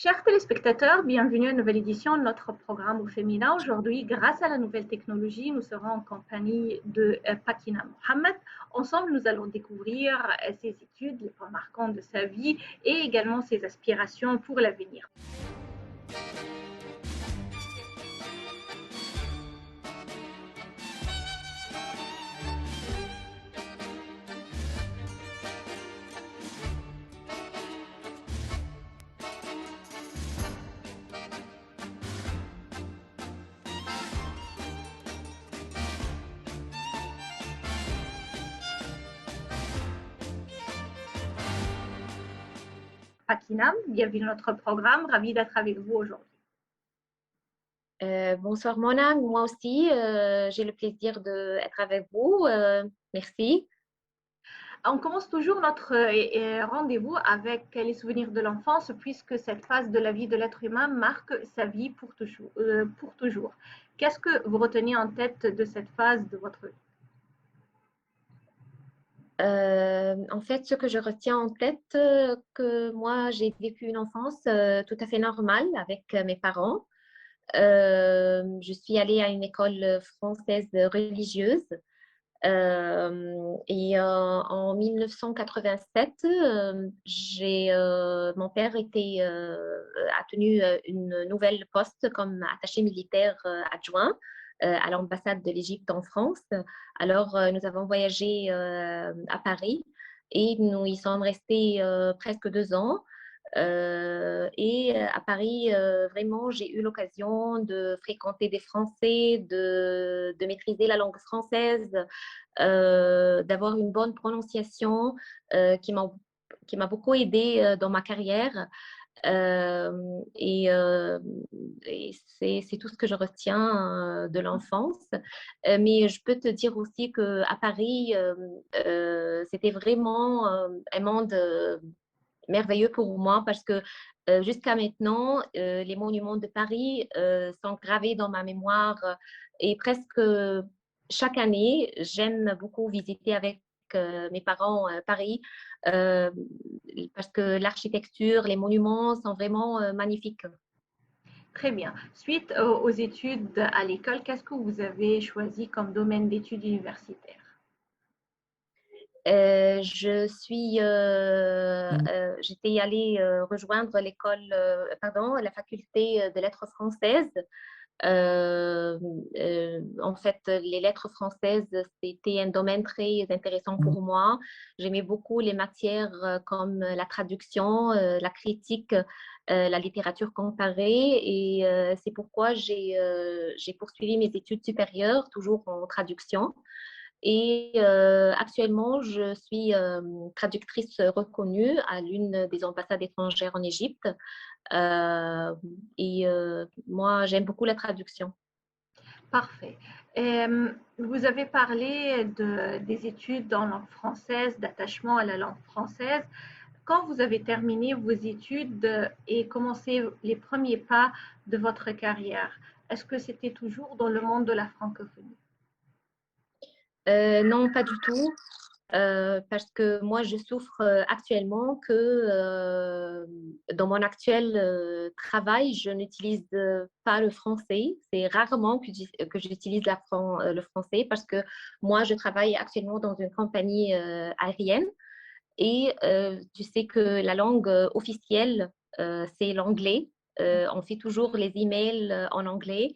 Chers téléspectateurs, bienvenue à une nouvelle édition de notre programme au féminin. Aujourd'hui, grâce à la nouvelle technologie, nous serons en compagnie de Pakina Mohamed. Ensemble, nous allons découvrir ses études, les points marquants de sa vie et également ses aspirations pour l'avenir. Pakina, bienvenue à notre programme. Ravi d'être avec vous aujourd'hui. Bonsoir Mona, moi aussi, j'ai le plaisir d'être avec vous. Merci. On commence toujours notre rendez-vous avec les souvenirs de l'enfance, puisque cette phase de la vie de l'être humain marque sa vie pour toujours. Qu'est-ce que vous retenez en tête de cette phase de votre vie? En fait, ce que je retiens en tête, que moi, j'ai vécu une enfance tout à fait normale avec mes parents. Je suis allée à une école française religieuse. En 1987, mon père a tenu une nouvelle poste comme attaché militaire adjoint à l'ambassade de l'Égypte en France. Alors, nous avons voyagé à Paris et nous y sommes restés presque 2 ans. À Paris, vraiment, j'ai eu l'occasion de fréquenter des Français, de maîtriser la langue française, d'avoir une bonne prononciation qui m'a beaucoup aidée dans ma carrière. Euh, et euh, c'est tout ce que je retiens de l'enfance. Mais je peux te dire aussi qu'à Paris, c'était vraiment un monde merveilleux pour moi parce que jusqu'à maintenant, les monuments de Paris sont gravés dans ma mémoire et presque chaque année, j'aime beaucoup visiter avec mes parents Paris euh, parce que l'architecture, les monuments sont vraiment magnifiques. Très bien. Suite aux études à l'école, qu'est-ce que vous avez choisi comme domaine d'études universitaires? J'étais allée rejoindre la faculté de lettres françaises. En fait, les lettres françaises, c'était un domaine très intéressant pour moi. J'aimais beaucoup les matières comme la traduction, la critique, la littérature comparée. C'est pourquoi j'ai poursuivi mes études supérieures, toujours en traduction. Actuellement, je suis traductrice reconnue à l'une des ambassades étrangères en Égypte. Moi, j'aime beaucoup la traduction. Parfait. Vous avez parlé des études en langue française, d'attachement à la langue française. Quand vous avez terminé vos études et commencé les premiers pas de votre carrière, est-ce que c'était toujours dans le monde de la francophonie? Non, pas du tout. Parce que moi, je souffre actuellement que dans mon actuel travail, je n'utilise pas le français. C'est rarement que j'utilise le français parce que moi, je travaille actuellement dans une compagnie aérienne et tu sais que la langue officielle, c'est l'anglais. On fait toujours les emails en anglais.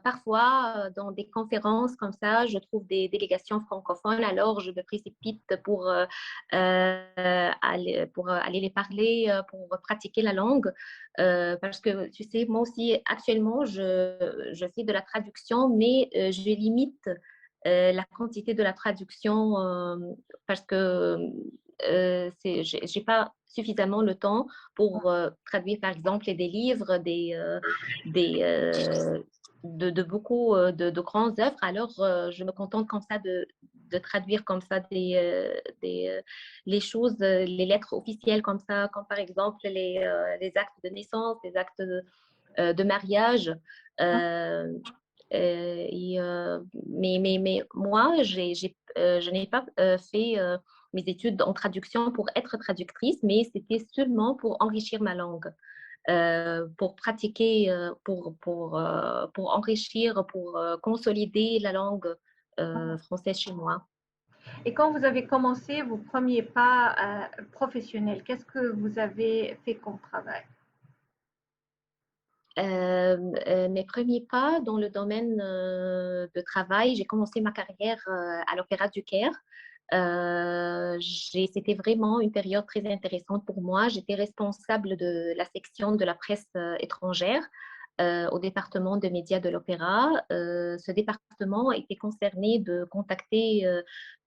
Parfois, dans des conférences comme ça, je trouve des délégations francophones, alors je me précipite pour aller les parler, pour pratiquer la langue. Parce que, tu sais, moi aussi, actuellement, je fais de la traduction, mais je limite la quantité de la traduction parce que j'ai pas suffisamment le temps pour traduire, par exemple, des livres, des, de beaucoup de grandes œuvres. Alors, je me contente comme ça de traduire comme ça les choses, les lettres officielles comme ça, comme par exemple les actes de naissance, les actes de mariage. Euh, mais moi, je n'ai pas fait mes études en traduction pour être traductrice, mais c'était seulement pour enrichir ma langue, pour pratiquer, pour enrichir, pour consolider la langue française chez moi. Et quand vous avez commencé vos premiers pas professionnels, qu'est-ce que vous avez fait comme travail? Mes premiers pas dans le domaine de travail, j'ai commencé ma carrière à l'Opéra du Caire. C'était vraiment une période très intéressante pour moi. J'étais responsable de la section de la presse étrangère au département de médias de l'Opéra. Ce département était concerné de contacter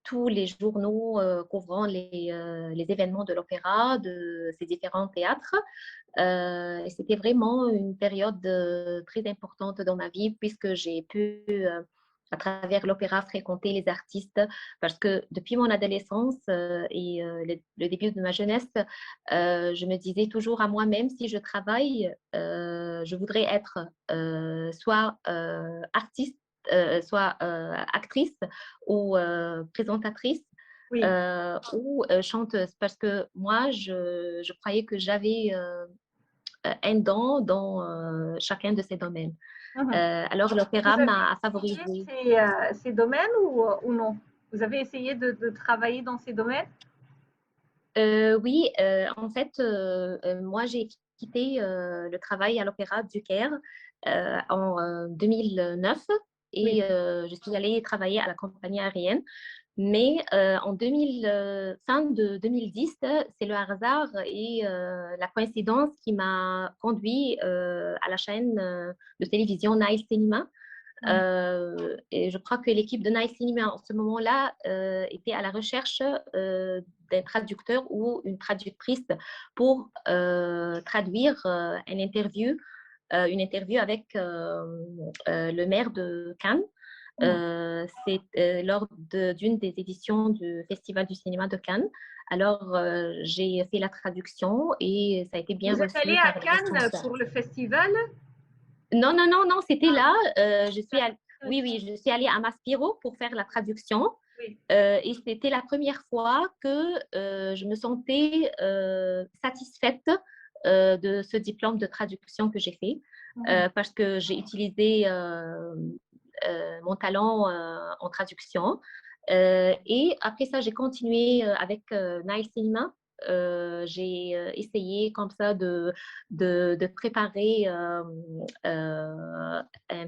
tous les journaux couvrant les événements de l'Opéra, de ces différents théâtres. Et c'était vraiment une période très importante dans ma vie puisque j'ai pu, à travers l'opéra, fréquenter les artistes parce que depuis mon adolescence et le début de ma jeunesse, je me disais toujours à moi-même, si je travaille, je voudrais être soit artiste, soit actrice ou présentatrice Oui. ou chanteuse parce que moi, je croyais que j'avais un don dans chacun de ces domaines. Mhm. Alors, l'opéra Vous avez m'a essayé favorisé. ces domaines ou non? Vous avez essayé de travailler dans ces domaines? Oui, en fait, moi, j'ai quitté le travail à l'Opéra du Caire en 2009 Oui. et je suis allée travailler à la compagnie aérienne. Mais en 2000, fin de 2010, c'est le hasard et la coïncidence qui m'a conduit à la chaîne de télévision Nile Cinema. Mhm. Et je crois que l'équipe de Nice Cinema en ce moment-là était à la recherche d'un traducteur ou une traductrice pour traduire une interview avec le maire de Cannes. Mhm. C'est lors d'une des éditions du Festival du cinéma de Cannes. Alors, j'ai fait la traduction et ça a été bien Vous êtes allé reçu à par les Cannes responsables. pour le festival? Non, non, non, non, c'était là. Oui, D'accord. oui, je suis allée à Maspiro pour faire la traduction. Oui. Et c'était la première fois que je me sentais satisfaite de ce diplôme de traduction que j'ai fait Mhm. parce que j'ai utilisé mon talent en traduction. Et après ça, j'ai continué avec Nile Cinema. J'ai essayé comme ça de préparer un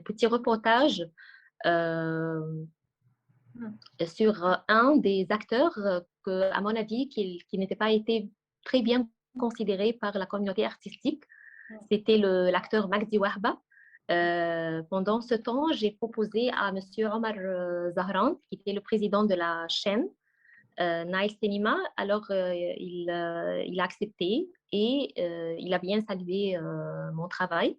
petit reportage euh, Mhm. sur un des acteurs que, à mon avis, qui n'était pas été très bien considéré par la communauté artistique. C'était l'acteur Magdi Wahba. Pendant ce temps, j'ai proposé à Monsieur Omar Zahran, qui était le président de la chaîne Nile Cinema. Alors, il a accepté et il a bien salué mon travail.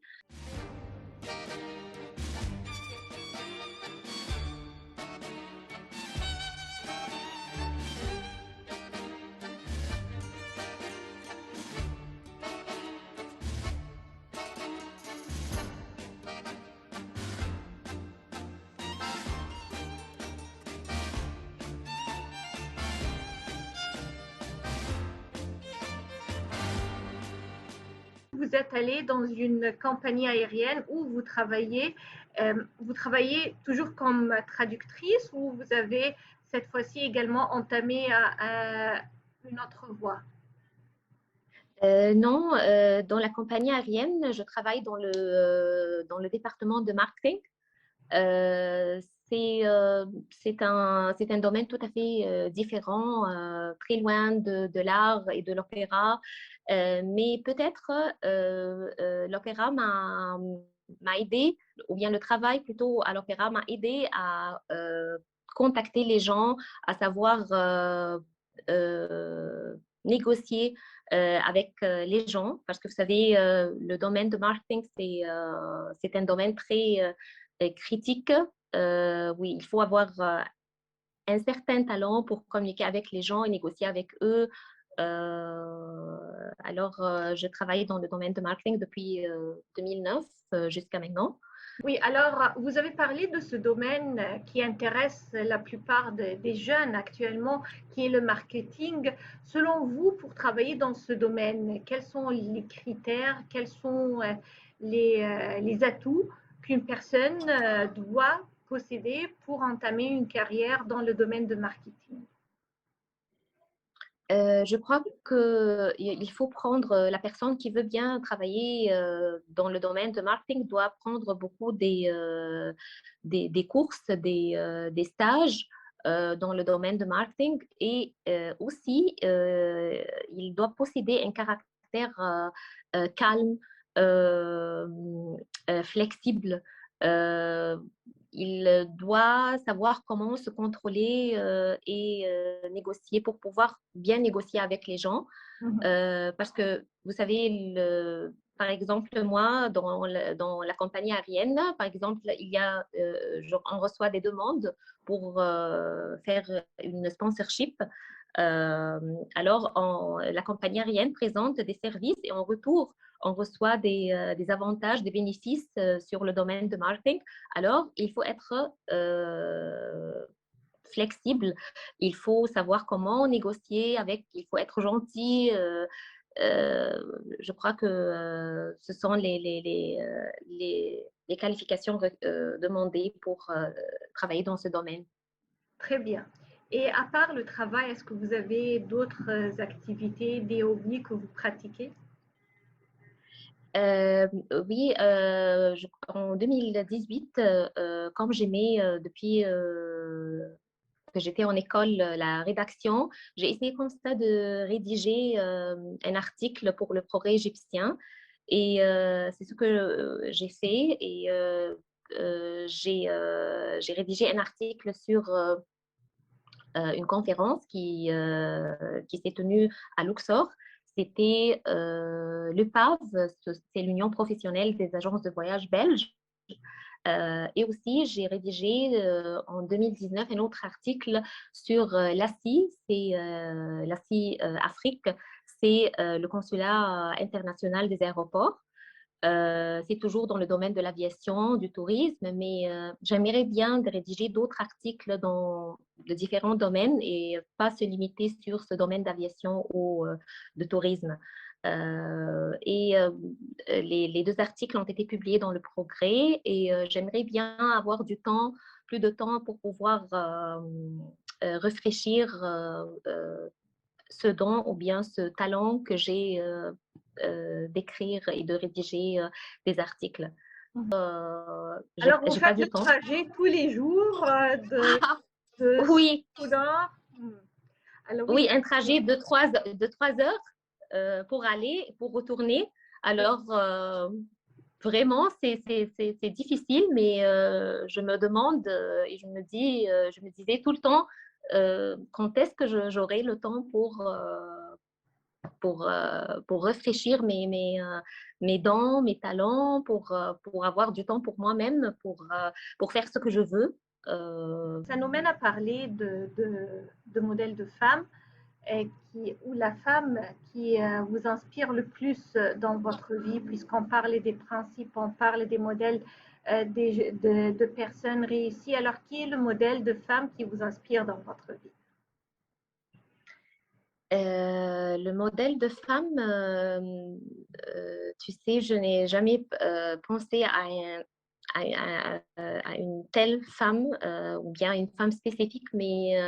Vous êtes allé dans une compagnie aérienne où vous travaillez toujours comme traductrice ou vous avez cette fois-ci également entamé une autre voie? Non, dans la compagnie aérienne, je travaille dans le département de marketing. Euh, c'est un domaine tout à fait différent, très loin de l'art et de l'opéra. Mais peut-être l'opéra m'a aidé, ou bien le travail plutôt à l'opéra m'a aidé à contacter les gens, à savoir négocier avec les gens, parce que vous savez, le domaine de marketing, c'est un domaine très critique. Oui, il faut avoir un certain talent pour communiquer avec les gens et négocier avec eux. Alors, je travaille dans le domaine de marketing depuis 2009 jusqu'à maintenant. Oui, alors vous avez parlé de ce domaine qui intéresse la plupart des jeunes actuellement, qui est le marketing. Selon vous, pour travailler dans ce domaine, quels sont les critères, quels sont les atouts qu'une personne doit posséder pour entamer une carrière dans le domaine de marketing? Je crois qu'il faut prendre la personne qui veut bien travailler dans le domaine de marketing doit prendre beaucoup des courses, des stages dans le domaine de marketing et aussi il doit posséder un caractère calme, euh, flexible. Euh, il doit savoir comment se contrôler et négocier pour pouvoir bien négocier avec les gens. Mhm. Parce que, vous savez, par exemple, moi, dans la compagnie aérienne, par exemple, il y a, on reçoit des demandes pour faire une sponsorship. Euh, alors, la compagnie aérienne présente des services et en retour, on reçoit des avantages, des bénéfices sur le domaine de marketing. Alors, il faut être flexible, il faut savoir comment négocier avec, il faut être gentil. Je crois que ce sont les qualifications demandées pour travailler dans ce domaine. Très bien. Et à part le travail, est-ce que vous avez d'autres activités, des hobbies que vous pratiquez? Euh, oui, en 2018, comme j'aimais depuis que j'étais en école, la rédaction, j'ai essayé comme ça de rédiger un article pour le Progrès égyptien. Et c'est ce que j'ai fait. Et j'ai rédigé un article sur une conférence qui s'est tenue à Luxor. C'était l'UPAV, c'est l'Union professionnelle des agences de voyage belges. Et aussi, j'ai rédigé en 2019 un autre article sur l'ACI, c'est l'ACI Afrique, c'est le consulat international des aéroports. C'est toujours dans le domaine de l'aviation, du tourisme, mais j'aimerais bien de rédiger d'autres articles dans de différents domaines et pas se limiter sur ce domaine d'aviation ou de tourisme. Et les deux articles ont été publiés dans le Progrès et j'aimerais bien avoir du temps, plus de temps pour pouvoir réfléchir ce don ou bien ce talent que j'ai d'écrire et de rédiger des articles. Mhm. J'ai Alors, vous pas faites le du temps. trajet tous les jours de Oui, Soudan. Alors oui, oui, un trajet de 3 heures pour aller, pour retourner. Alors, vraiment, c'est difficile, mais je me demande et je me disais tout le temps, quand est-ce que j'aurai le temps pour réfléchir mes dons, mes talents, pour avoir du temps pour moi-même, pour faire ce que je veux. ça nous mène à parler de modèles de femmes ou la femme qui vous inspire le plus dans votre vie, puisqu'on parle des principes, on parle des modèles de personnes réussies. Alors, qui est le modèle de femme qui vous inspire dans votre vie? Le modèle de femme, tu sais, je n'ai jamais pensé à une telle femme ou bien une femme spécifique, mais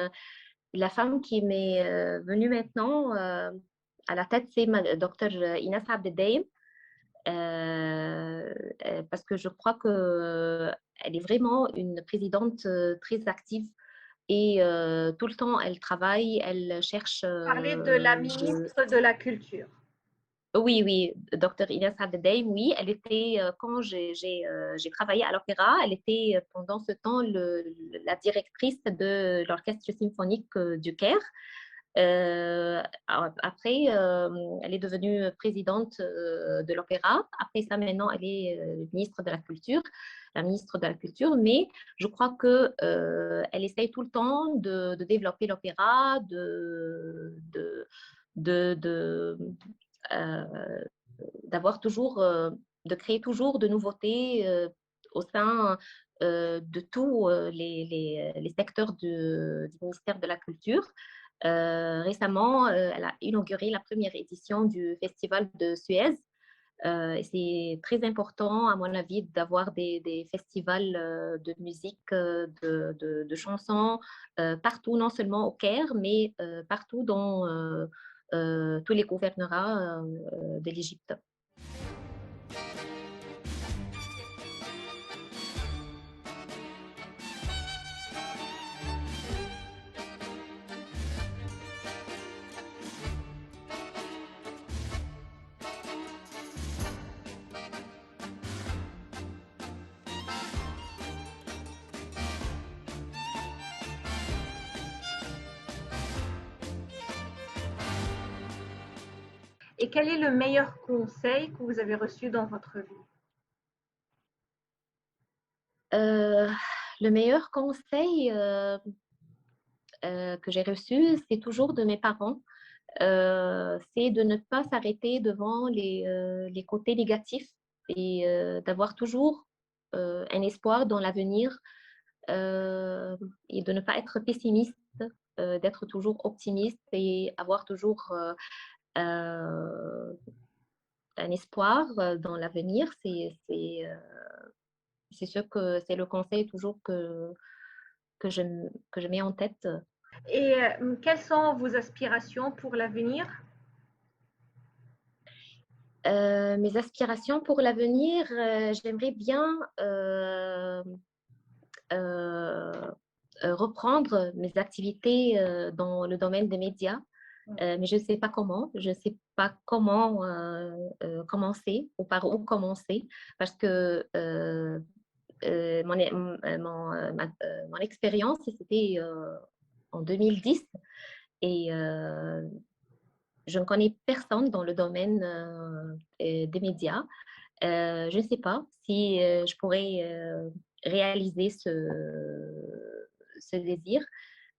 la femme qui m'est venue maintenant à la tête, c'est docteur Inès Abdedaim, parce que je crois que elle est vraiment une présidente très active et tout le temps elle travaille, elle cherche Parler de la de... ministre de la Culture. Oui, oui, docteur Inès Abdedaim, oui, elle était, quand j'ai travaillé à l'opéra, elle était pendant ce temps la directrice de l'orchestre symphonique du Caire. Après, elle est devenue présidente de l'Opéra. Après ça, maintenant, elle est ministre de la Culture, la ministre de la Culture. Mais je crois que elle essaye tout le temps de développer l'opéra, de, de, euh, d'avoir toujours, de créer toujours de nouveautés au sein de tous les secteurs du ministère de la Culture. Récemment, elle a inauguré la première édition du Festival de Suez. Et c'est très important, à mon avis, d'avoir des festivals de musique, de chansons partout, non seulement au Caire, mais partout dans tous les gouvernorats de l'Égypte. Et quel est le meilleur conseil que vous avez reçu dans votre vie? Euh, le meilleur conseil que j'ai reçu, c'est toujours de mes parents. C'est de ne pas s'arrêter devant les côtés négatifs et d'avoir toujours un espoir dans l'avenir et de ne pas être pessimiste, d'être toujours optimiste et avoir toujours un espoir dans l'avenir. C'est le conseil toujours que je mets en tête. Et quelles sont vos aspirations pour l'avenir? Mes aspirations pour l'avenir, j'aimerais bien euh, reprendre mes activités dans le domaine des médias, mais je ne sais pas comment. Je ne sais pas comment commencer ou par où commencer parce que mon expérience, c'était en 2010 et je ne connais personne dans le domaine des médias. Je ne sais pas si je pourrais réaliser ce désir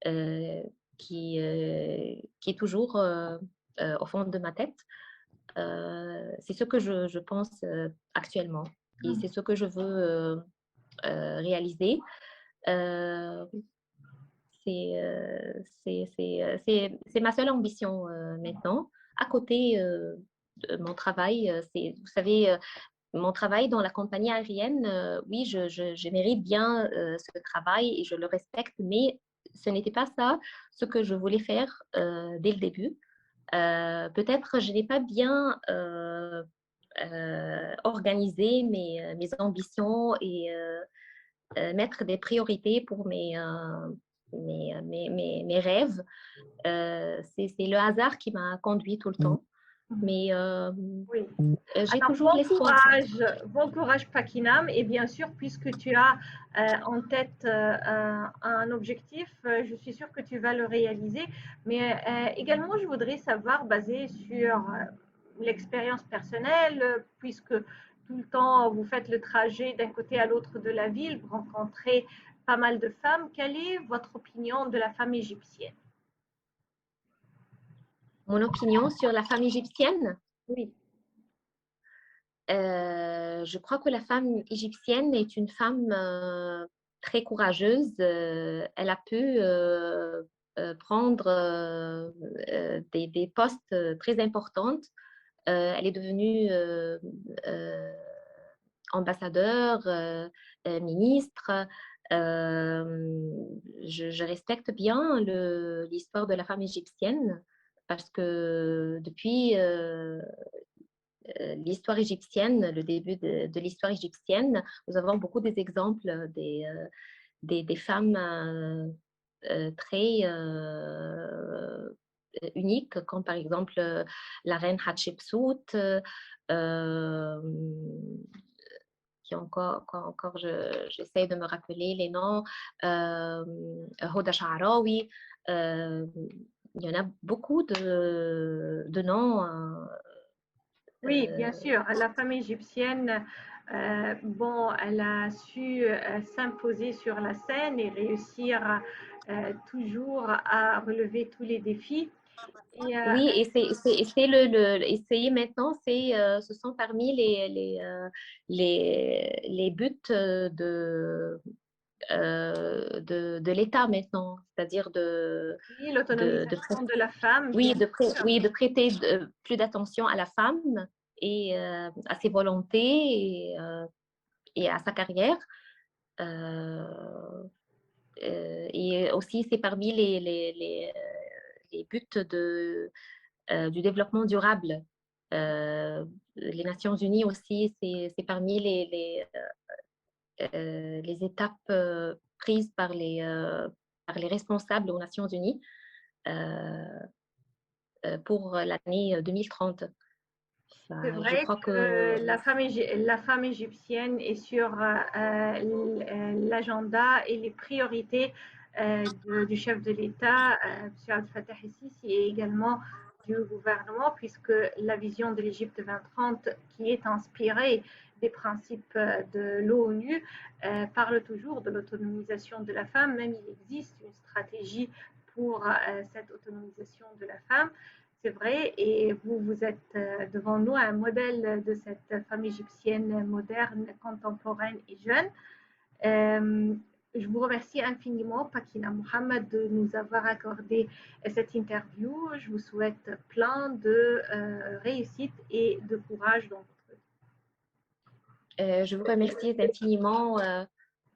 euh, qui est toujours au fond de ma tête. C'est ce que je pense actuellement et c'est ce que je veux réaliser. Euh, c'est ma seule ambition maintenant. À côté de mon travail, vous savez, mon travail dans la compagnie aérienne, oui, je mérite bien ce travail et je le respecte, mais ce n'était pas ça ce que je voulais faire dès le début. Peut-être je n'ai pas bien organisé mes ambitions et mettre des priorités pour mes rêves. C'est le hasard qui m'a conduit tout le temps. Mais Oui. j'ai Alors, toujours l'espoir. bon courage, Pakinam. Et bien sûr, puisque tu as en tête un objectif, je suis sûre que tu vas le réaliser. Mais également, je voudrais savoir, basé sur l'expérience personnelle, puisque tout le temps vous faites le trajet d'un côté à l'autre de la ville, vous rencontrez pas mal de femmes. Quelle est votre opinion de la femme égyptienne? Mon opinion sur la femme égyptienne, Oui. je crois que la femme égyptienne est une femme très courageuse. Elle a pu prendre des postes très importants. Elle est devenue ambassadeur, ministre. Je respecte bien l'histoire de la femme égyptienne parce que depuis l'histoire égyptienne, le début de l'histoire égyptienne, nous avons beaucoup des exemples des femmes très uniques, comme par exemple la reine Hatshepsut, qui encore j'essaie de me rappeler les noms, Hoda Sha'arawi, il y en a beaucoup de noms. Oui, bien sûr. La femme égyptienne, bon, elle a su s'imposer sur la scène et réussir toujours à relever tous les défis. Et, Oui, et c'est essayer maintenant, ce sont parmi les buts de l'État maintenant, c'est-à-dire oui, de l'autonomisation de la femme, bien oui, sûr. oui, de prêter plus d'attention à la femme et à ses volontés et à sa carrière. Euh, et aussi, c'est parmi les buts du développement durable. Les Nations Unies aussi, c'est parmi les étapes prises par les responsables aux Nations Unies euh, pour l'année 2030. C'est Enfin, je vrai crois que que la femme égyptienne est sur l'agenda et les priorités du chef de l'État, M. Abdel Fattah el-Sisi, et également du gouvernement, puisque la vision de l'Égypte 2030, qui est inspirée des principes de l'ONU, parle toujours de l'autonomisation de la femme. Même il existe une stratégie pour cette autonomisation de la femme. C'est vrai, et vous êtes devant nous un modèle de cette femme égyptienne moderne, contemporaine et jeune. Euh, je vous remercie infiniment, Pakina Mohamed, de nous avoir accordé cette interview. Je vous souhaite plein de réussite et de courage dans votre vie. je vous remercie infiniment,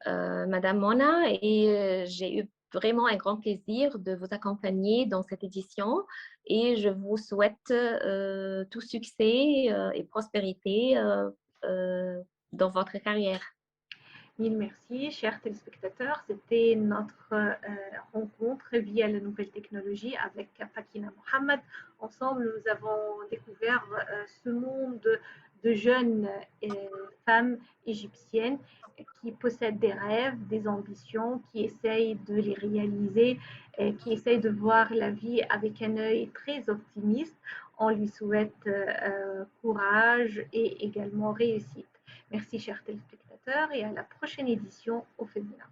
Madame Mona, et j'ai eu vraiment un grand plaisir de vous accompagner dans cette édition et je vous souhaite tout succès et prospérité dans votre carrière. Mille merci, chers téléspectateurs. C'était notre rencontre via la nouvelle technologie avec Fakina Mohamed. Ensemble, nous avons découvert ce monde de jeunes femmes égyptiennes qui possèdent des rêves, des ambitions, qui essayent de les réaliser, qui essayent de voir la vie avec un œil très optimiste. On lui souhaite courage et également réussite. Merci chers téléspectateurs et à la prochaine édition au féminin.